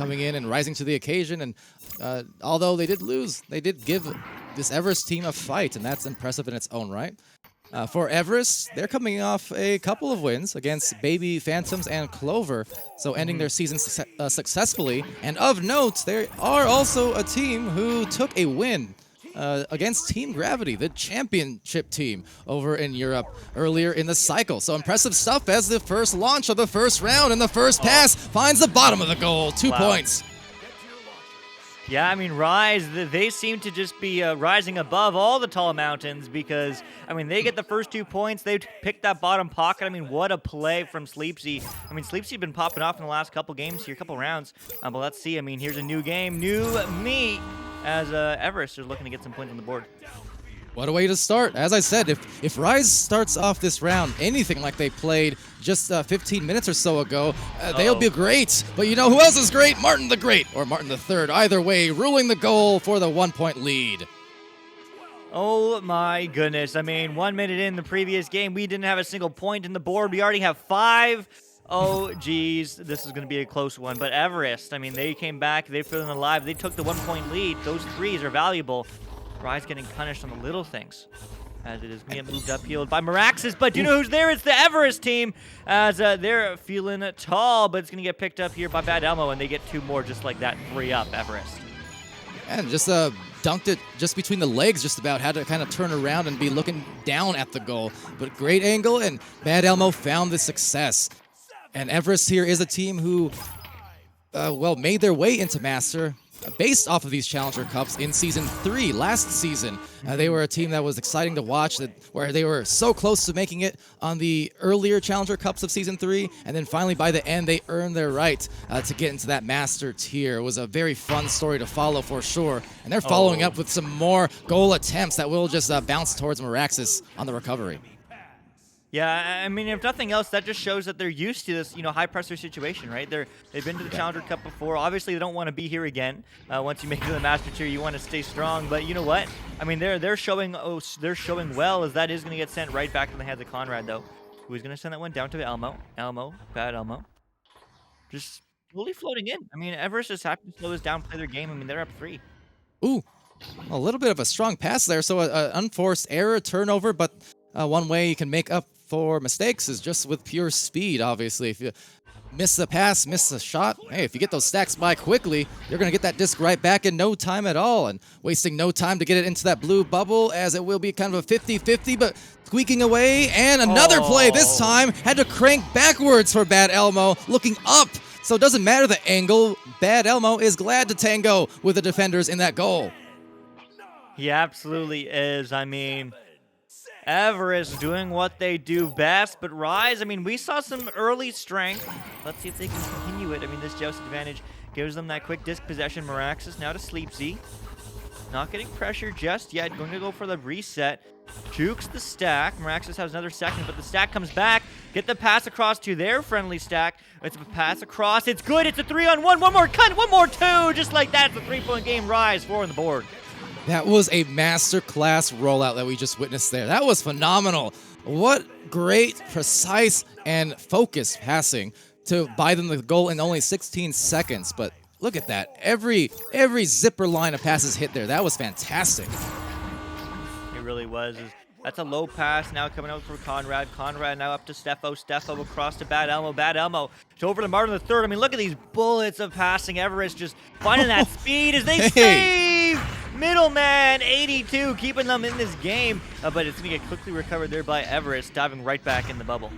coming in and rising to the occasion. And although they did lose, they did give this Everest team a fight, and that's impressive in its own right. For Everest, they're coming off a couple of wins against Baby Phantoms and Clover, so ending their season successfully. And of note, they are also a team who took a win against Team Gravity, the championship team over in Europe earlier in the cycle. So impressive stuff as the first launch of the first round and the first pass finds the bottom of the goal. 2 points. Yeah, I mean, Rise, they seem to just be rising above all the tall mountains because, I mean, they get the first 2 points. They picked that bottom pocket. I mean, what a play from Sleepsy. I mean, Sleepsy's been popping off in the last couple games here, couple rounds. But let's see. I mean, here's a new game, new me, as Everest is looking to get some points on the board. What a way to start. As I said, if Rise starts off this round anything like they played just 15 minutes or so ago, they'll be great. But you know who else is great? Martin the Great, or Martin the Third. Either way, ruling the goal for the 1-point lead. Oh my goodness. I mean, 1 minute in the previous game, we didn't have a single point in the board. We already have 5. Oh, geez, this is going to be a close one. But Everest, I mean, they came back. They're feeling alive. They took the 1-point lead. Those threes are valuable. Rise getting punished on the little things, as it is being moved upfield by Miraxis. But do you know who's there? It's the Everest team, as they're feeling tall, but it's going to get picked up here by Bad Elmo, and they get 2 more just like that. 3 up, Everest. And just dunked it just between the legs, just about. Had to kind of turn around and be looking down at the goal. But great angle, and Bad Elmo found the success. And Everest here is a team who, well, made their way into Master based off of these Challenger Cups in Season 3 last season. They were a team that was exciting to watch, where they were so close to making it on the earlier Challenger Cups of Season 3, and then finally by the end they earned their right to get into that Master tier. It was a very fun story to follow for sure, and they're following up with some more goal attempts that will just bounce towards Miraxis on the recovery. Yeah, I mean, if nothing else, that just shows that they're used to this, high pressure situation, right? They've been to the Challenger Cup before. Obviously, they don't want to be here again. Once you make it to the Master Tier, you want to stay strong. But you know what? I mean, they're showing well, as that is going to get sent right back in the hands of Conrad, though. Who's going to send that one down to Elmo? Bad Elmo. Just fully floating in. I mean, Everest just have to slow this down, play their game. I mean, they're up 3. Ooh, a little bit of a strong pass there. So an unforced error, turnover, but one way you can make up for mistakes is just with pure speed, obviously. If you miss the pass, miss the shot, hey, if you get those stacks by quickly, you're going to get that disc right back in no time at all, and wasting no time to get it into that blue bubble, as it will be kind of a 50-50, but squeaking away, and another play this time, had to crank backwards for Bad Elmo, looking up, so it doesn't matter the angle. Bad Elmo is glad to tango with the defenders in that goal. He absolutely is. I mean, Everest doing what they do best, but Rise, I mean, we saw some early strength. Let's see if they can continue it. I mean, this joust advantage gives them that quick disc possession. Miraxis now to Sleepsy. Not getting pressure just yet. Going to go for the reset. Jukes the stack. Miraxis has another second, but the stack comes back. Get the pass across to their friendly stack. It's a pass across. It's good. It's a 3-on-1. One more cut. One more 2. Just like that. It's a 3-point game. Rise 4 on the board. That was a masterclass rollout that we just witnessed there. That was phenomenal. What great, precise, and focused passing to buy them the goal in only 16 seconds. But look at that. Every zipper line of passes hit there. That was fantastic. It really was. That's a low pass now coming out for Conrad. Conrad now up to Steffo. Steffo across to Bad Elmo. Bad Elmo to over to Martin the Third. I mean, look at these bullets of passing. Everest just finding that speed as they save. Middleman, 82, keeping them in this game. But it's going to get quickly recovered there by Everest, diving right back in the bubble.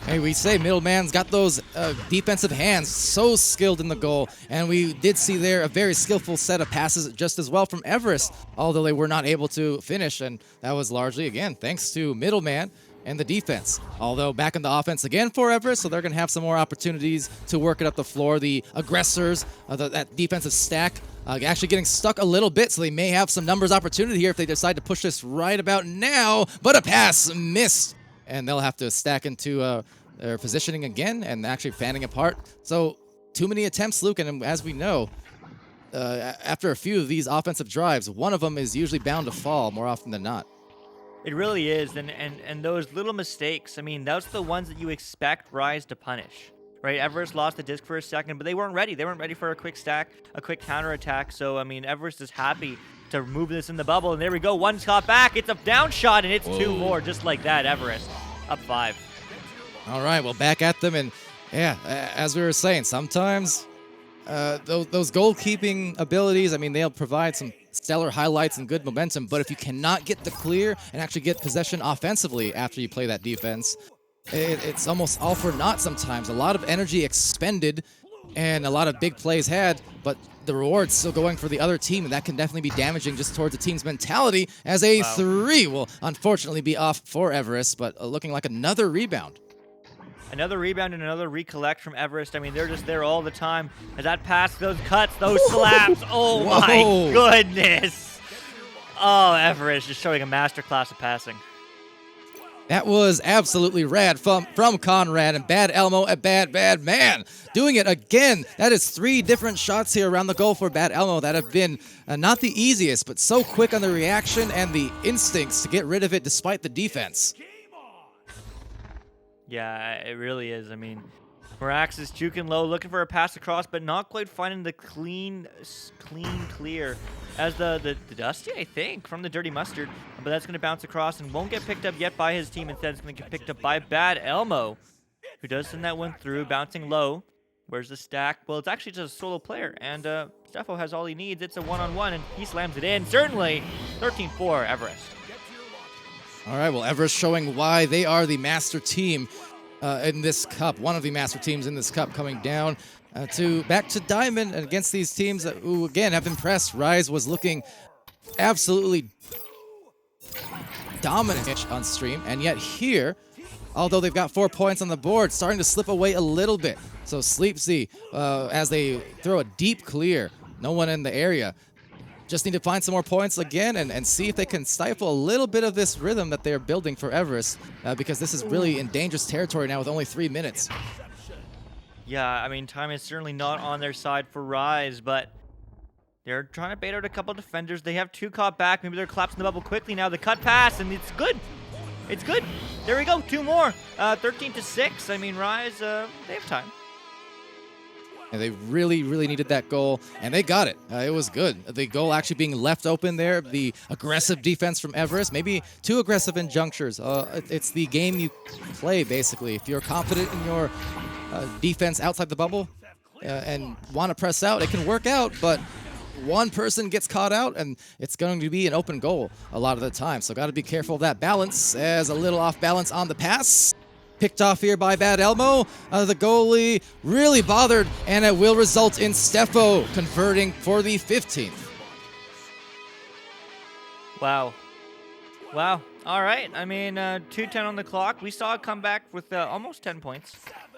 Hey, we say Middleman's got those defensive hands, so skilled in the goal. And we did see there a very skillful set of passes just as well from Everest, although they were not able to finish. And that was largely, again, thanks to Middleman and the defense. Although back in the offense again for Everest, so they're going to have some more opportunities to work it up the floor. The aggressors, that defensive stack, actually getting stuck a little bit, so they may have some numbers opportunity here if they decide to push this right about now. But a pass missed, and they'll have to stack into their positioning again and actually fanning apart. So too many attempts, Luke, and as we know, after a few of these offensive drives, one of them is usually bound to fall more often than not. It really is, and those little mistakes, I mean, those are the ones that you expect Rise to punish. right? Everest lost the disc for a second, but they weren't ready. They weren't ready for a quick stack, a quick counter attack. So, I mean, Everest is happy to move this in the bubble. And there we go. One shot back. It's a down shot, and it's two more just like that. Everest up 5. All right, well, back at them. And yeah, as we were saying, sometimes those goalkeeping abilities, I mean, they'll provide some stellar highlights and good momentum. But if you cannot get the clear and actually get possession offensively after you play that defense, it's almost all for naught sometimes. A lot of energy expended and a lot of big plays had, but the reward's still going for the other team, and that can definitely be damaging just towards the team's mentality, as a 3 will unfortunately be off for Everest, but looking like another rebound. Another rebound and another recollect from Everest. I mean, they're just there all the time. As that pass, those cuts, those slaps. Oh, my goodness. Oh, Everest just showing a masterclass of passing. That was absolutely rad from Conrad, and Bad Elmo at Bad Man doing it again. That is 3 different shots here around the goal for Bad Elmo that have been not the easiest, but so quick on the reaction and the instincts to get rid of it despite the defense. Yeah, it really is. I mean, Marax is juking low, looking for a pass across, but not quite finding the clean clear. As the Dusty, I think, from the Dirty Mustard. But that's going to bounce across and won't get picked up yet by his team. Instead, it's going to get picked up by Bad Elmo, who does send that one through, bouncing low. Where's the stack? Well, it's actually just a solo player, and Steffo has all he needs. It's a one-on-one, and he slams it in. Certainly, 13-4, Everest. All right, well, Everest showing why they are the master team in this cup. One of the master teams in this cup coming down back to Diamond and against these teams who, again, have impressed. Rise was looking absolutely dominant on stream, and yet here, although they've got 4 points on the board, starting to slip away a little bit. So Sleepsy, as they throw a deep clear, no one in the area. Just need to find some more points again and see if they can stifle a little bit of this rhythm that they're building for Everest, because this is really in dangerous territory now with only 3 minutes. Yeah, I mean, time is certainly not on their side for Rise, but they're trying to bait out a couple defenders. They have 2 caught back. Maybe they're collapsing the bubble quickly now. The cut pass, and it's good. It's good. There we go. 2 more. 13-6. I mean, Rise, they have time. And they really, really needed that goal, and they got it. It was good. The goal actually being left open there. The aggressive defense from Everest, maybe too aggressive in junctures. It's the game you play, basically. If you're confident in your defense outside the bubble and want to press out, it can work out, but one person gets caught out, and it's going to be an open goal a lot of the time. So got to be careful of that balance, as a little off balance on the pass. Picked off here by Bad Elmo. The goalie really bothered, and it will result in Steffo converting for the 15th. Wow. Wow. All right. I mean, 2:10 on the clock. We saw a comeback with almost 10 points.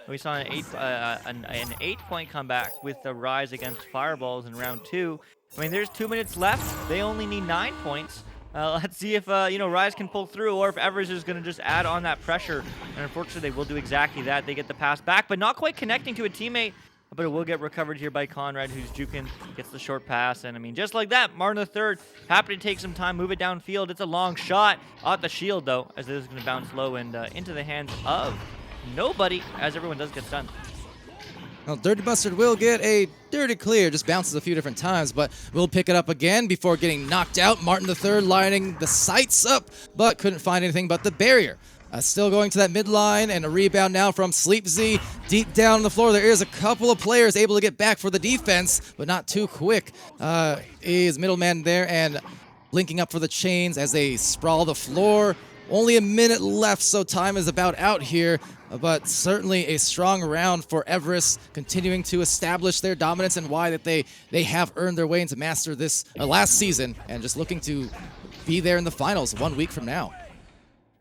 We saw an 8-point comeback with the Rise against Fireballs in round 2. I mean, there's 2 minutes left. They only need 9 points. Let's see if Rise can pull through, or if Everest is going to just add on that pressure. And unfortunately, they will do exactly that. They get the pass back, but not quite connecting to a teammate. But it will get recovered here by Conrad, who's juking, gets the short pass. And I mean, just like that, Martin III happy to take some time, move it downfield. It's a long shot at the shield, though, as this is going to bounce low and into the hands of nobody, as everyone does get stunned. Well, Dirty Mustard will get a dirty clear, just bounces a few different times, but will pick it up again before getting knocked out. Martin III lining the sights up, but couldn't find anything but the barrier. Still going to that midline, and a rebound now from Sleepzy. Deep down on the floor, there is a couple of players able to get back for the defense, but not too quick. Is middleman there and linking up for the chains as they sprawl the floor. Only a minute left, so time is about out here, but certainly a strong round for Everest, continuing to establish their dominance and why that they have earned their way into Master this last season, and just looking to be there in the finals 1 week from now.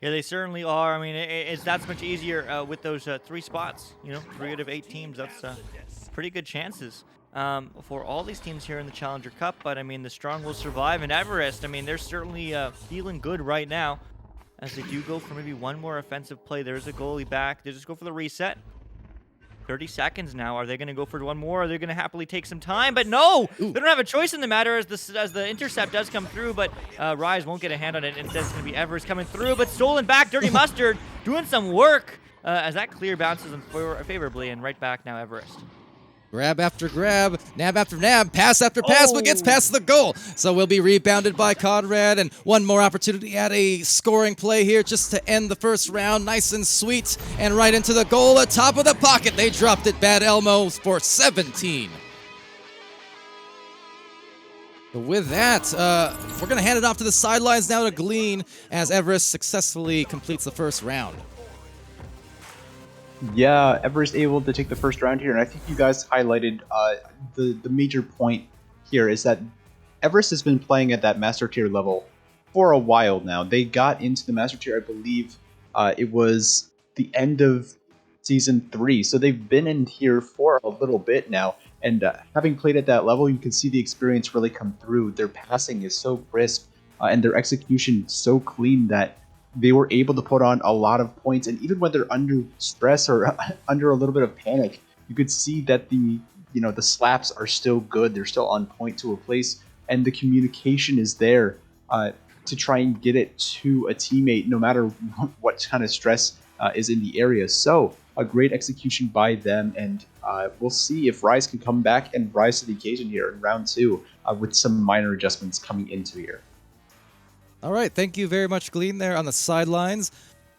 Yeah, they certainly are. I mean, it's that much easier with those 3 spots. 3 out of 8 teams. That's pretty good chances for all these teams here in the Challenger Cup. But I mean, the strong will survive, and Everest, I mean, they're certainly feeling good right now, as they do go for maybe one more offensive play. There's a goalie back. They just go for the reset. 30 seconds now. Are they going to go for one more? Are they going to happily take some time? But no! Ooh. They don't have a choice in the matter as the intercept does come through, but Rise won't get a hand on it. Instead, it's going to be Everest coming through, but stolen back. Dirty Mustard doing some work as that clear bounces in favorably, and right back now Everest. Grab after grab, nab after nab, pass after pass, but gets Oh. past the goal. So we'll be rebounded by Conrad, and one more opportunity at a scoring play here just to end the first round. Nice and sweet, and right into the goal at top of the pocket. They dropped it, Bad Elmo, for 17. With that, we're going to hand it off to the sidelines now to Glean as Everest successfully completes the first round. Yeah, Everest able to take the first round here, and I think you guys highlighted the major point here is that Everest has been playing at that Master Tier level for a while now. They got into the Master Tier, I believe it was the end of Season 3, so they've been in here for a little bit now, and having played at that level, you can see the experience really come through. Their passing is so crisp, and their execution so clean that they were able to put on a lot of points, and even when they're under stress or under a little bit of panic, you could see that the slaps are still good. They're still on point to a place, and the communication is there to try and get it to a teammate, no matter what kind of stress is in the area. So a great execution by them, and we'll see if Rise can come back and rise to the occasion here in round 2 with some minor adjustments coming into here. All right, thank you very much, Glean, there on the sidelines.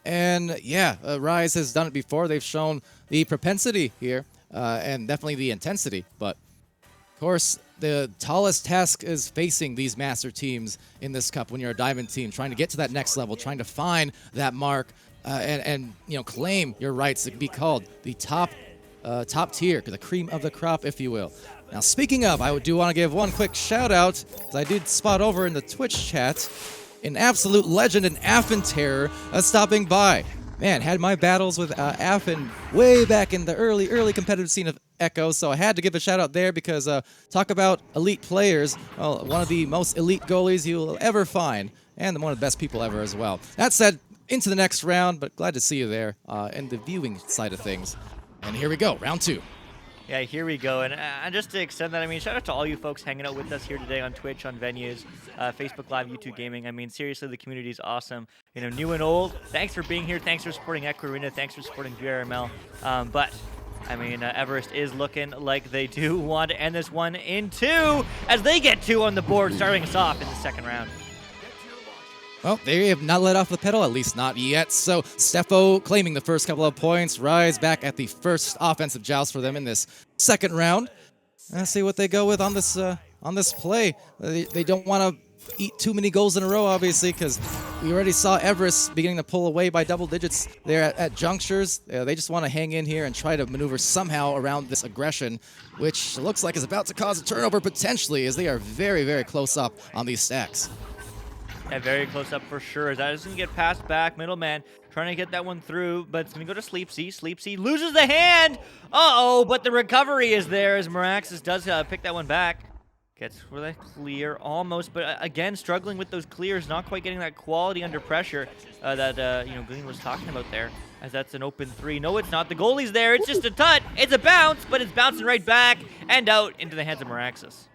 And yeah, Rise has done it before. They've shown the propensity here and definitely the intensity. But of course, the tallest task is facing these master teams in this cup when you're a diamond team, trying to get to that next level, trying to find that mark and claim your rights to be called the top tier, the cream of the crop, if you will. Now, speaking of, I do want to give one quick shout out, because I did spot over in the Twitch chat an absolute legend in Affin Terror stopping by. Man, had my battles with Affin way back in the early competitive scene of Echo, so I had to give a shout out there because talk about elite players. Well, one of the most elite goalies you'll ever find, and one of the best people ever as well. That said, into the next round, but glad to see you there in the viewing side of things. And here we go, round 2. Yeah, here we go. And just to extend that, I mean, shout out to all you folks hanging out with us here today on Twitch, on Venues, Facebook Live, YouTube Gaming. I mean, seriously, the community is awesome. New and old, thanks for being here. Thanks for supporting Echo Arena. Thanks for supporting VRML. But, I mean, Everest is looking like they do want to end this one in 2 as they get 2 on the board, starting us off in the second round. Well, they have not let off the pedal, at least not yet. So Steffo claiming the first couple of points. Rise back at the first offensive joust for them in this second round. Let's see what they go with on this play. They don't want to eat too many goals in a row, obviously, because we already saw Everest beginning to pull away by double digits there at junctures. They just want to hang in here and try to maneuver somehow around this aggression, which looks like is about to cause a turnover potentially, as they are very, very close up on these stacks. Yeah, very close up for sure. As that is going to get passed back. Middleman trying to get that one through, but it's going to go to Sleepsy. Sleepsy loses the hand. Uh-oh, but the recovery is there as Meraxis does pick that one back. Gets for the clear almost, but again, struggling with those clears, not quite getting that quality under pressure that Glean was talking about there, as that's an open 3. No, it's not. The goalie's there. It's just a tut. It's a bounce, but it's bouncing right back and out into the hands of Meraxis.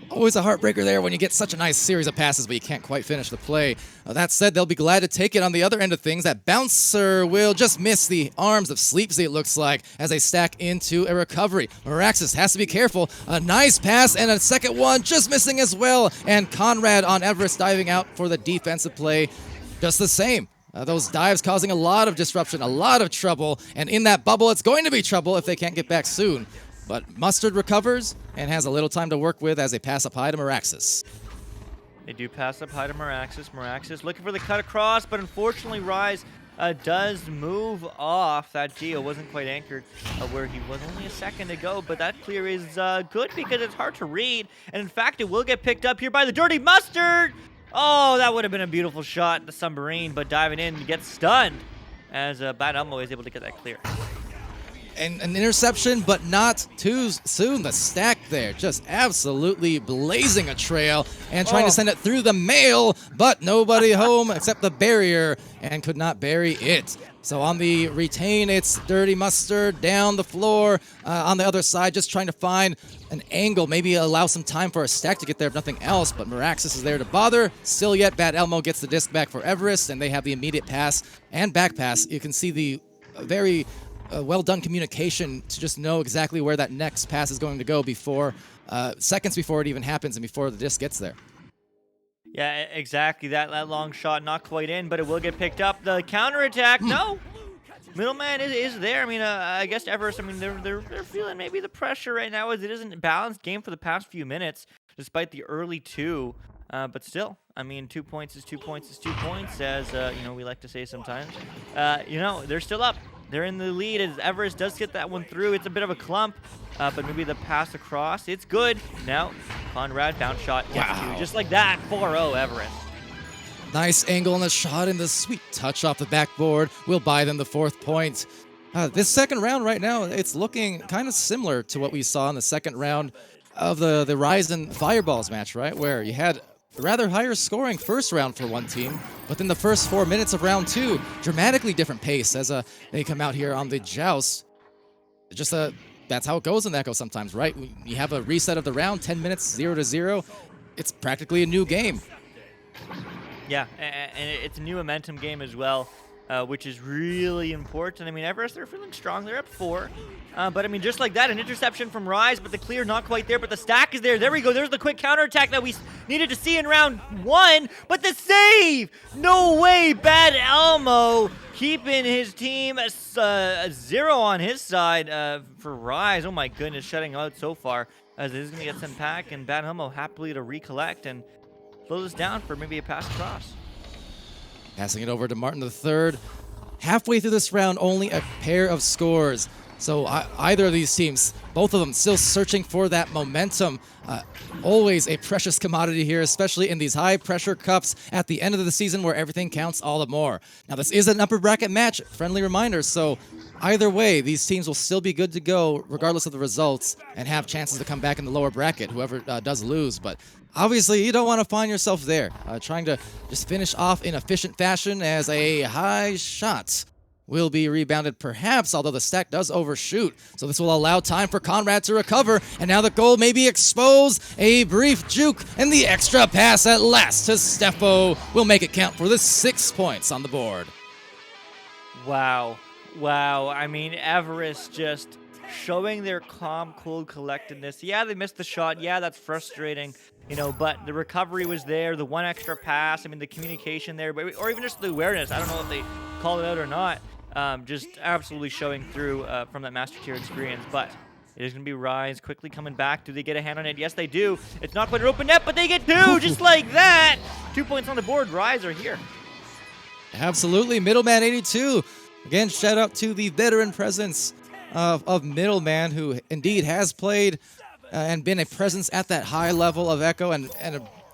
Always a heartbreaker there when you get such a nice series of passes, but you can't quite finish the play. That said, they'll be glad to take it on the other end of things. That bouncer will just miss the arms of Sleepsy, it looks like, as they stack into a recovery. Meraxis has to be careful. A nice pass and a second one just missing as well. And Conrad on Everest diving out for the defensive play just the same. Those dives causing a lot of disruption, a lot of trouble. And in that bubble, it's going to be trouble if they can't get back soon. But Mustard recovers and has a little time to work with as they pass up high to Meraxis. They do pass up high to Meraxis. Meraxis looking for the cut across, but unfortunately Rise does move off. That Geo wasn't quite anchored where he was only a second ago, but that clear is good because it's hard to read. And in fact, it will get picked up here by the Dirty Mustard. Oh, that would have been a beautiful shot, the submarine, but diving in gets stunned as Bad Elmo is able to get that clear. an interception, but not too soon. The stack there just absolutely blazing a trail and trying to send it through the mail, but nobody home except the barrier and could not bury it. So on the retain, it's Dirty Mustard down the floor. On the other side, just trying to find an angle, maybe allow some time for a stack to get there if nothing else, but Miraxis is there to bother. Still yet, Bad Elmo gets the disc back for Everest, and they have the immediate pass and back pass. You can see the very well done communication to just know exactly where that next pass is going to go before seconds before it even happens and before the disc gets there. Yeah, exactly. That long shot not quite in, but it will get picked up. The counterattack, no. Middleman is there. I mean, I guess Everest, I mean, they're feeling maybe the pressure right now as it isn't a balanced game for the past few minutes, despite the early two. But still, I mean, 2 points is 2 points is 2 points, as, you know, we like to say sometimes. You know, they're still up. They're in the lead as Everest does get that one through. It's a bit of a clump, but maybe the pass across. It's good. Now, Conrad, bounce shot, gets two. Just like that, 4-0 Everest. Nice angle on the shot and the sweet touch off the backboard will buy them the 4th point. This second round right now, it's looking kind of similar to what we saw in the second round of the Rise and Fireballs match, right? Where you had rather higher scoring first round for one team, but then the first 4 minutes of round 2, dramatically different pace as they come out here on the joust. Just that's how it goes in Echo sometimes, right? You have a reset of the round, 10 minutes, 0-0. It's practically a new game. Yeah, and it's a new momentum game as well, which is really important. I mean, Everest, they're feeling strong. They're up 4. But, I mean, just like that, an interception from Rise, but the clear not quite there, but the stack is there. There we go. There's the quick counterattack that we needed to see in round 1, but the save! No way! Bad Elmo keeping his team a 0 on his side for Rise. Oh, my goodness, shutting out so far as it is going to get sent back, and Bad Elmo happily to recollect and slow this down for maybe a pass across. Passing it over to Martin III. Halfway through this round, only a pair of scores. So either of these teams, both of them still searching for that momentum. Always a precious commodity here, especially in these high-pressure cups at the end of the season where everything counts all the more. Now, this is an upper bracket match, friendly reminder, so either way, these teams will still be good to go regardless of the results and have chances to come back in the lower bracket, whoever does lose. But obviously, you don't want to find yourself there, trying to just finish off in efficient fashion as a high shot will be rebounded perhaps, although the stack does overshoot. So this will allow time for Conrad to recover, and now the goal may be exposed. A brief juke, and the extra pass at last to Steffo will make it count for the 6 points on the board. Wow. Wow. I mean, Everest just showing their calm, cool collectedness. Yeah, they missed the shot. Yeah, that's frustrating. You know, but the recovery was there, the one extra pass, I mean, the communication there, but, or even just the awareness. I don't know if they call it out or not. Just absolutely showing through from that Master Tier experience. But it is going to be Rise quickly coming back. Do they get a hand on it? Yes, they do. It's not quite an open net, but they get 2 just like that. 2 points on the board. Rise are here. Absolutely. Middleman 82. Again, shout out to the veteran presence of Middleman, who indeed has played and been a presence at that high level of Echo and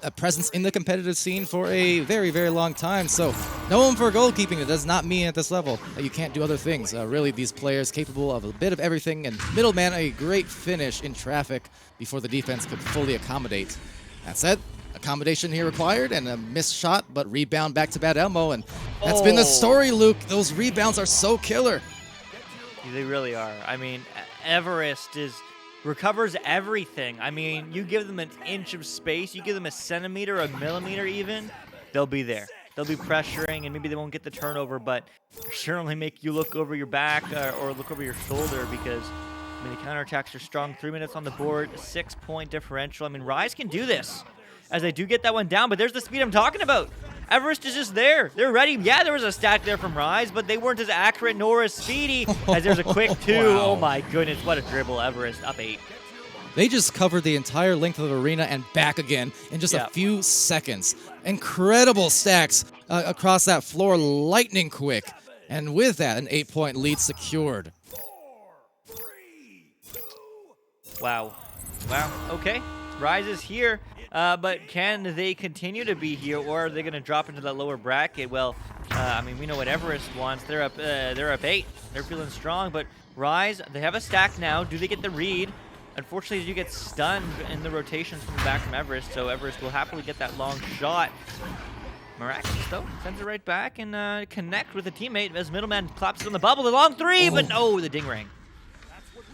a presence in the competitive scene for a very, very long time. So known for goalkeeping, it does not mean at this level that you can't do other things. Really, these players capable of a bit of everything, and Middleman a great finish in traffic before the defense could fully accommodate. That said, accommodation here required and a missed shot, but rebound back to Bad Elmo, and that's been the story, Luke. Those rebounds are so killer. They really are. I mean, Everest recovers everything. I mean, you give them an inch of space, you give them a centimeter, a millimeter even, they'll be there. They'll be pressuring, and maybe they won't get the turnover, but certainly make you look over your back or look over your shoulder because, I mean, the counterattacks are strong. 3 minutes on the board, a 6-point differential. I mean, Rise can do this as they do get that one down, but there's the speed I'm talking about. Everest is just there. They're ready. Yeah, there was a stack there from Rise, but they weren't as accurate nor as speedy as there's a quick 2. Wow. Oh, my goodness. What a dribble. Everest up 8. They just covered the entire length of the arena and back again in just a few seconds. Incredible stacks across that floor, lightning quick. And with that, an 8-point lead secured. Wow. Wow. Okay. Rise is here. But can they continue to be here, or are they going to drop into that lower bracket? Well, I mean, we know what Everest wants. They're up 8. They're feeling strong, but Rise, they have a stack now. Do they get the read? Unfortunately, they do get stunned in the rotations from back from Everest, so Everest will happily get that long shot. Miraculous, though, sends it right back and connect with a teammate as Middleman claps it on the bubble. The long 3, but no, the ding ring.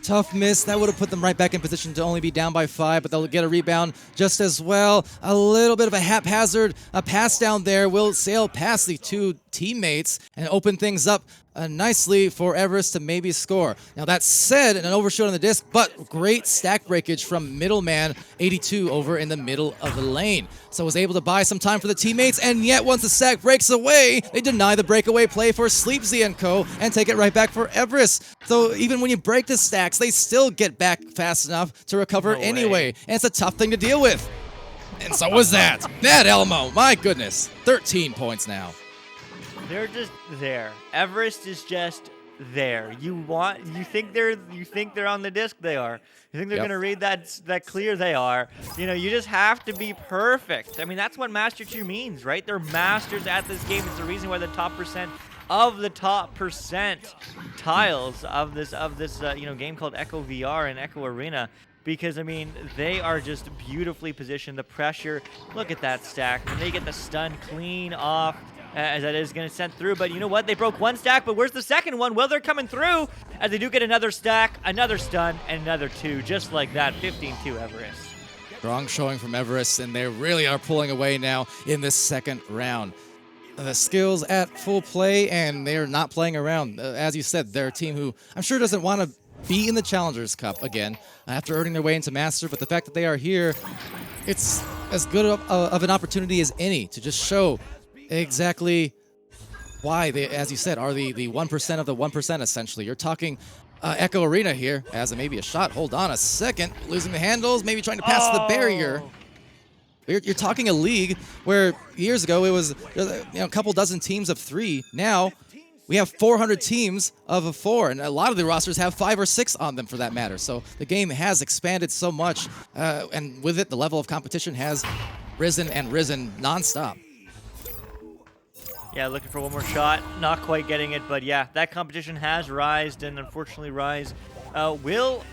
Tough miss. That would have put them right back in position to only be down by 5, but they'll get a rebound just as well. A little bit of a haphazard pass down there will sail past the 2 teammates and open things up nicely for Everest to maybe score. Now that said, an overshoot on the disc, but great stack breakage from Middleman 82 over in the middle of the lane. So was able to buy some time for the teammates, and yet once the stack breaks away, they deny the breakaway play for Sleepsy and Co. and take it right back for Everest. So even when you break the stacks, they still get back fast enough to recover anyway, and it's a tough thing to deal with. And so was that. Bad Elmo, my goodness. 13 points now. They're just there. Everest is just there. You think they're on the disc? They are. You think they're gonna read that clear? They are. You know, you just have to be perfect. I mean, that's what Master 2 means, right? They're masters at this game. It's the reason why the top percent of the top percent tiles of this game called Echo VR and Echo Arena. Because, I mean, they are just beautifully positioned. The pressure, look at that stack. When they get the stun clean off, as that is going to send through. But you know what? They broke 1 stack, but where's the second one? Well, they're coming through as they do get another stack, another stun, and another 2. Just like that, 15-2 Everest. Strong showing from Everest, and they really are pulling away now in this second round. The skills at full play, and they're not playing around. As you said, they're a team who I'm sure doesn't want to be in the Challengers Cup again after earning their way into Master, but the fact that they are here, it's as good of an opportunity as any to just show exactly why they, as you said, are the 1% of the 1% essentially. You're talking Echo Arena here as maybe a shot. Hold on a second. Losing the handles, maybe trying to pass the barrier. You're talking a league where years ago it was a couple dozen teams of 3. Now we have 400 teams of 4, and a lot of the rosters have 5 or 6 on them for that matter. So the game has expanded so much, and with it, the level of competition has risen nonstop. Yeah, looking for one more shot. Not quite getting it, but yeah, that competition has rised, and unfortunately Rise will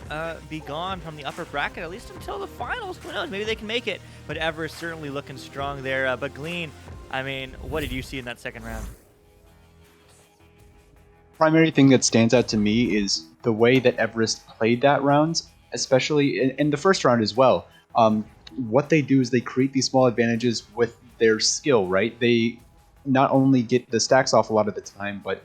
be gone from the upper bracket, at least until the finals. Who knows? Maybe they can make it. But Everest certainly looking strong there. But Glean, I mean, what did you see in that second round? Primary thing that stands out to me is the way that Everest played that round, especially in the first round as well. What they do is they create these small advantages with their skill, right? They not only get the stacks off a lot of the time, but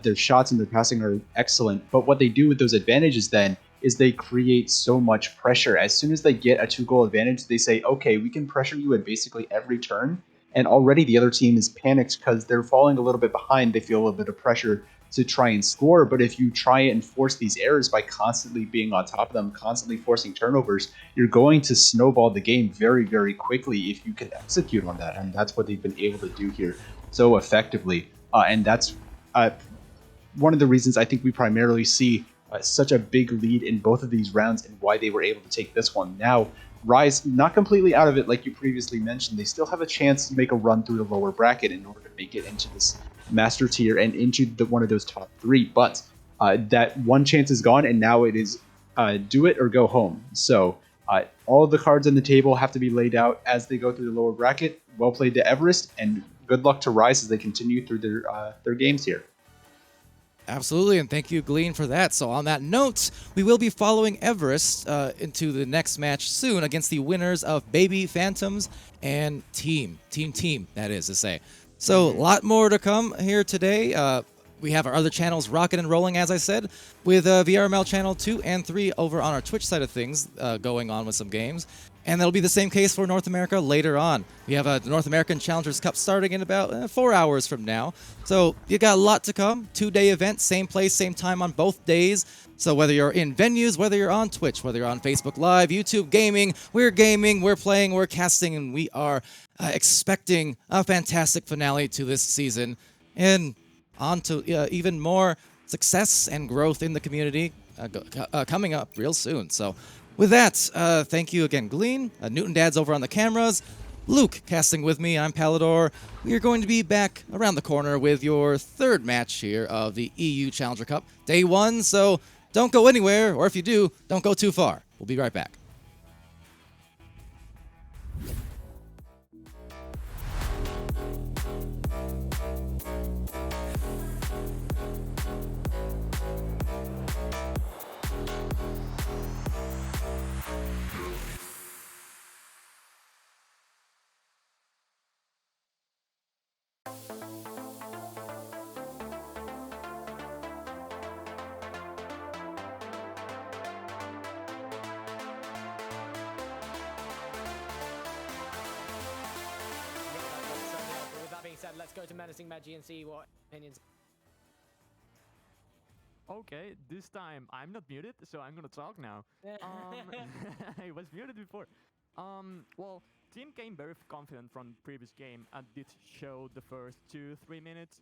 their shots and their passing are excellent. But what they do with those advantages then is they create so much pressure. As soon as they get a 2-goal advantage, they say, okay, we can pressure you at basically every turn. And already the other team is panicked because they're falling a little bit behind. They feel a little bit of pressure to try and score. But if you try and force these errors by constantly being on top of them, constantly forcing turnovers, you're going to snowball the game very, very quickly if you can execute on that. And that's what they've been able to do here so effectively. And that's one of the reasons I think we primarily see such a big lead in both of these rounds and why they were able to take this one. Now, Rise, not completely out of it like you previously mentioned. They still have a chance to make a run through the lower bracket in order to make it into this Master tier and into one of those top 3. But that one chance is gone, and now it is do it or go home. So all of the cards on the table have to be laid out as they go through the lower bracket. Well played to Everest, and good luck to Rise as they continue through their games here. Absolutely, and thank you, Glean, for that. So on that note, we will be following Everest into the next match soon against the winners of Baby Phantoms and Team, that is to say. So a lot more to come here today. We have our other channels rocking and rolling, as I said, with VRML channel 2 and 3 over on our Twitch side of things going on with some games. And that'll be the same case for North America later on. We have the North American Challengers Cup starting in about 4 hours from now. So you got a lot to come. 2-day event, same place, same time on both days. So whether you're in venues, whether you're on Twitch, whether you're on Facebook Live, YouTube gaming, we're playing, we're casting, and we are expecting a fantastic finale to this season. And on to even more success and growth in the community coming up real soon. So with that, thank you again, Glean. Newton Dad's over on the cameras. Luke casting with me. I'm Palador. We are going to be back around the corner with your third match here of the EU Challenger Cup, day 1. So don't go anywhere, or if you do, don't go too far. We'll be right back. With that being said, let's go to Menacing Magi and see what opinions. Okay, this time I'm not muted, so I'm gonna talk now. I was muted before. Well, team came very confident from previous game and did show the first 2-3 minutes.